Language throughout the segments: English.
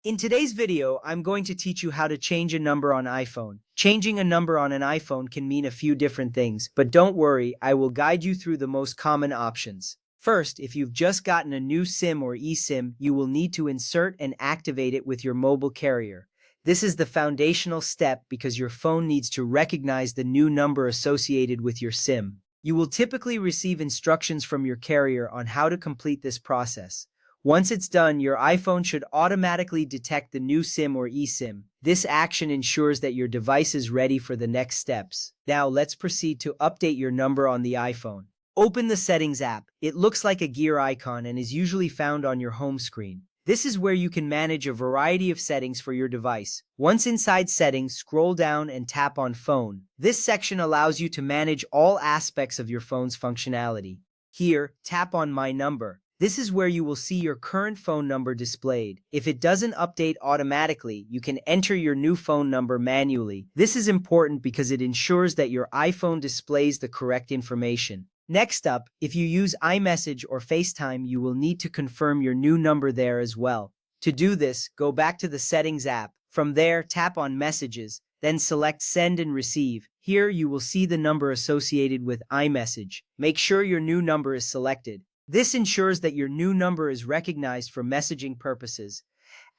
In today's video, I'm going to teach you how to change a number on iPhone. Changing a number on an iPhone can mean a few different things, but don't worry, I will guide you through the most common options. First, if you've just gotten a new SIM or eSIM, you will need to insert and activate it with your mobile carrier. This is the foundational step because your phone needs to recognize the new number associated with your SIM. You will typically receive instructions from your carrier on how to complete this process. Once it's done, your iPhone should automatically detect the new SIM or eSIM. This action ensures that your device is ready for the next steps. Now let's proceed to update your number on the iPhone. Open the Settings app. It looks like a gear icon and is usually found on your home screen. This is where you can manage a variety of settings for your device. Once inside Settings, scroll down and tap on Phone. This section allows you to manage all aspects of your phone's functionality. Here, tap on My Number. This is where you will see your current phone number displayed. If it doesn't update automatically, you can enter your new phone number manually. This is important because it ensures that your iPhone displays the correct information. Next up, if you use iMessage or FaceTime, you will need to confirm your new number there as well. To do this, go back to the Settings app. From there, tap on Messages, then select Send and Receive. Here, you will see the number associated with iMessage. Make sure your new number is selected. This ensures that your new number is recognized for messaging purposes.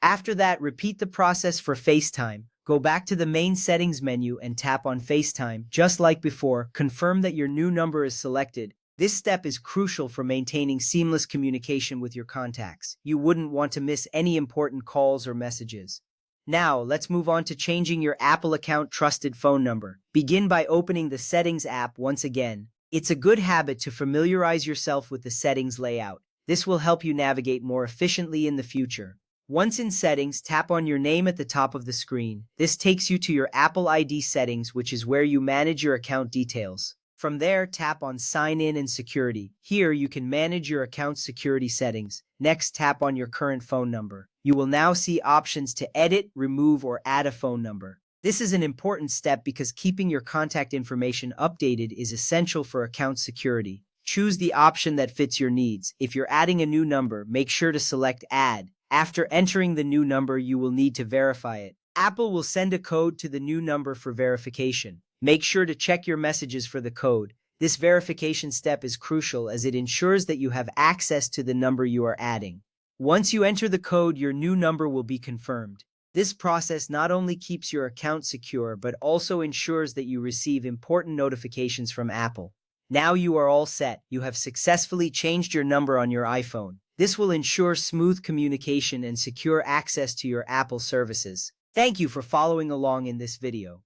After that, repeat the process for FaceTime. Go back to the main settings menu and tap on FaceTime. Just like before, confirm that your new number is selected. This step is crucial for maintaining seamless communication with your contacts. You wouldn't want to miss any important calls or messages. Now, let's move on to changing your Apple account trusted phone number. Begin by opening the Settings app once again. It's a good habit to familiarize yourself with the settings layout. This will help you navigate more efficiently in the future. Once in Settings, tap on your name at the top of the screen. This takes you to your Apple ID settings, which is where you manage your account details. From there, tap on Sign In and Security. Here, you can manage your account's security settings. Next, tap on your current phone number. You will now see options to edit, remove, or add a phone number. This is an important step because keeping your contact information updated is essential for account security. Choose the option that fits your needs. If you're adding a new number, make sure to select Add. After entering the new number, you will need to verify it. Apple will send a code to the new number for verification. Make sure to check your messages for the code. This verification step is crucial as it ensures that you have access to the number you are adding. Once you enter the code, your new number will be confirmed. This process not only keeps your account secure, but also ensures that you receive important notifications from Apple. Now you are all set. You have successfully changed your number on your iPhone. This will ensure smooth communication and secure access to your Apple services. Thank you for following along in this video.